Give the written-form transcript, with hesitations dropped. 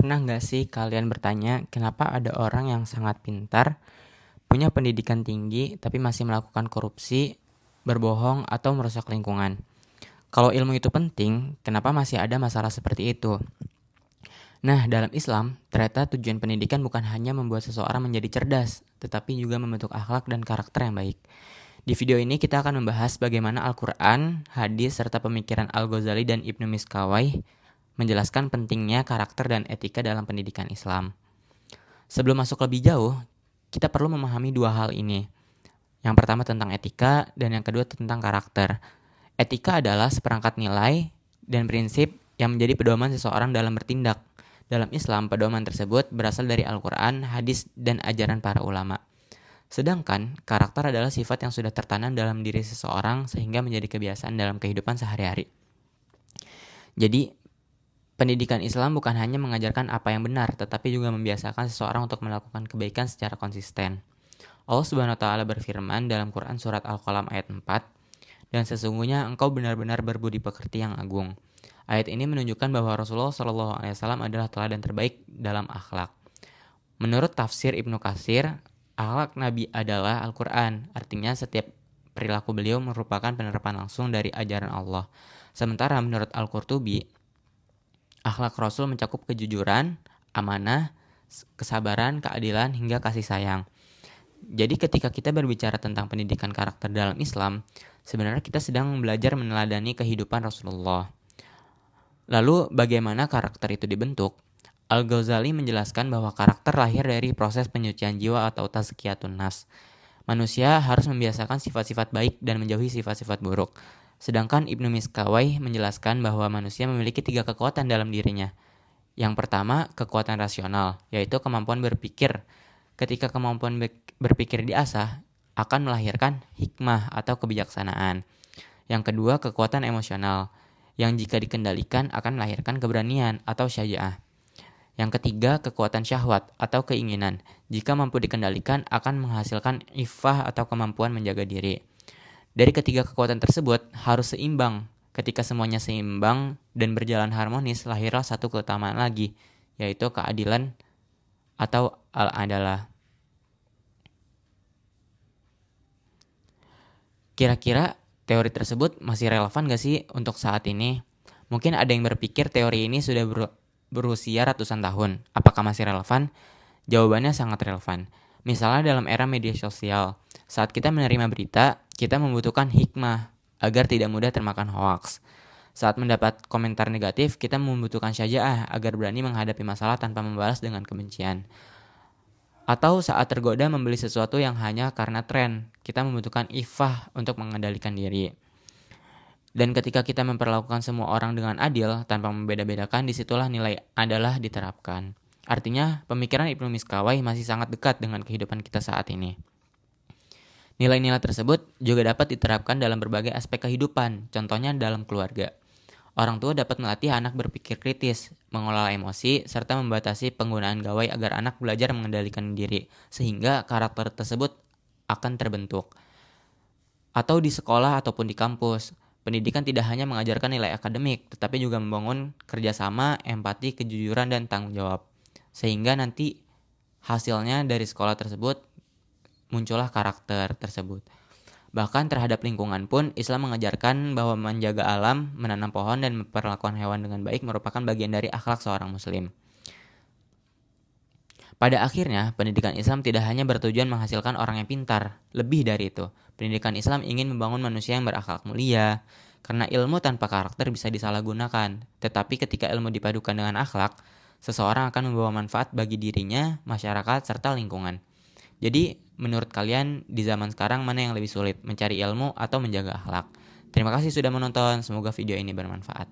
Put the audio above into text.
Pernah nggak sih kalian bertanya kenapa ada orang yang sangat pintar, punya pendidikan tinggi, tapi masih melakukan korupsi, berbohong, atau merusak lingkungan? Kalau ilmu itu penting, kenapa masih ada masalah seperti itu? Nah, dalam Islam, ternyata tujuan pendidikan bukan hanya membuat seseorang menjadi cerdas, tetapi juga membentuk akhlak dan karakter yang baik. Di video ini kita akan membahas bagaimana Al-Quran, hadis, serta pemikiran Al-Ghazali dan Ibnu Miskawai menjelaskan pentingnya karakter dan etika dalam pendidikan Islam. Sebelum masuk lebih jauh, kita perlu memahami dua hal ini. Yang pertama tentang etika dan yang kedua tentang karakter. Etika adalah seperangkat nilai dan prinsip yang menjadi pedoman seseorang dalam bertindak. Dalam Islam, pedoman tersebut berasal dari Al-Quran, hadis, dan ajaran para ulama. Sedangkan karakter adalah sifat yang sudah tertanam dalam diri seseorang sehingga menjadi kebiasaan dalam kehidupan sehari-hari. Jadi, pendidikan Islam bukan hanya mengajarkan apa yang benar, tetapi juga membiasakan seseorang untuk melakukan kebaikan secara konsisten. Allah Subhanahu wa taala berfirman dalam Quran surat Al-Qalam ayat 4, "Dan sesungguhnya engkau benar-benar berbudi pekerti yang agung." Ayat ini menunjukkan bahwa Rasulullah SAW adalah teladan terbaik dalam akhlak. Menurut tafsir Ibnu Katsir, akhlak Nabi adalah Al-Quran, artinya setiap perilaku beliau merupakan penerapan langsung dari ajaran Allah. Sementara menurut Al-Qurtubi, akhlak Rasul mencakup kejujuran, amanah, kesabaran, keadilan, hingga kasih sayang. Jadi ketika kita berbicara tentang pendidikan karakter dalam Islam, sebenarnya kita sedang belajar meneladani kehidupan Rasulullah. Lalu bagaimana karakter itu dibentuk? Al-Ghazali menjelaskan bahwa karakter lahir dari proses penyucian jiwa atau tazkiyatun nafs. Manusia harus membiasakan sifat-sifat baik dan menjauhi sifat-sifat buruk. Sedangkan Ibnu Miskawai menjelaskan bahwa manusia memiliki 3 kekuatan dalam dirinya. Yang pertama, kekuatan rasional, yaitu kemampuan berpikir. Ketika kemampuan berpikir diasah, akan melahirkan hikmah atau kebijaksanaan. Yang kedua, kekuatan emosional, yang jika dikendalikan akan melahirkan keberanian atau syaja'ah. Yang ketiga, kekuatan syahwat atau keinginan. Jika mampu dikendalikan akan menghasilkan iffah atau kemampuan menjaga diri. Dari ketiga kekuatan tersebut harus seimbang. Ketika semuanya seimbang dan berjalan harmonis, lahirlah satu keutamaan lagi, yaitu keadilan atau al-adalah. Kira-kira teori tersebut masih relevan gak sih untuk saat ini? Mungkin ada yang berpikir teori ini sudah berusia ratusan tahun. Apakah masih relevan? Jawabannya sangat relevan. Misalnya dalam era media sosial, saat kita menerima berita, kita membutuhkan hikmah agar tidak mudah termakan hoaks. Saat mendapat komentar negatif, kita membutuhkan syaja'ah agar berani menghadapi masalah tanpa membalas dengan kebencian. Atau saat tergoda membeli sesuatu yang hanya karena tren, kita membutuhkan iffah untuk mengendalikan diri. Dan ketika kita memperlakukan semua orang dengan adil tanpa membeda-bedakan, disitulah nilai adalah diterapkan. Artinya, pemikiran Ibnu Miskawai masih sangat dekat dengan kehidupan kita saat ini. Nilai-nilai tersebut juga dapat diterapkan dalam berbagai aspek kehidupan, contohnya dalam keluarga. Orang tua dapat melatih anak berpikir kritis, mengelola emosi, serta membatasi penggunaan gawai agar anak belajar mengendalikan diri, sehingga karakter tersebut akan terbentuk. Atau di sekolah ataupun di kampus, pendidikan tidak hanya mengajarkan nilai akademik, tetapi juga membangun kerjasama, empati, kejujuran, dan tanggung jawab. Sehingga nanti hasilnya dari sekolah tersebut muncullah karakter tersebut. Bahkan terhadap lingkungan pun, Islam mengajarkan bahwa menjaga alam, menanam pohon, dan memperlakukan hewan dengan baik merupakan bagian dari akhlak seorang muslim. Pada akhirnya, pendidikan Islam tidak hanya bertujuan menghasilkan orang yang pintar, lebih dari itu. Pendidikan Islam ingin membangun manusia yang berakhlak mulia, karena ilmu tanpa karakter bisa disalahgunakan. Tetapi ketika ilmu dipadukan dengan akhlak, seseorang akan membawa manfaat bagi dirinya, masyarakat, serta lingkungan. Jadi, menurut kalian di zaman sekarang mana yang lebih sulit, mencari ilmu atau menjaga akhlak? Terima kasih sudah menonton, semoga video ini bermanfaat.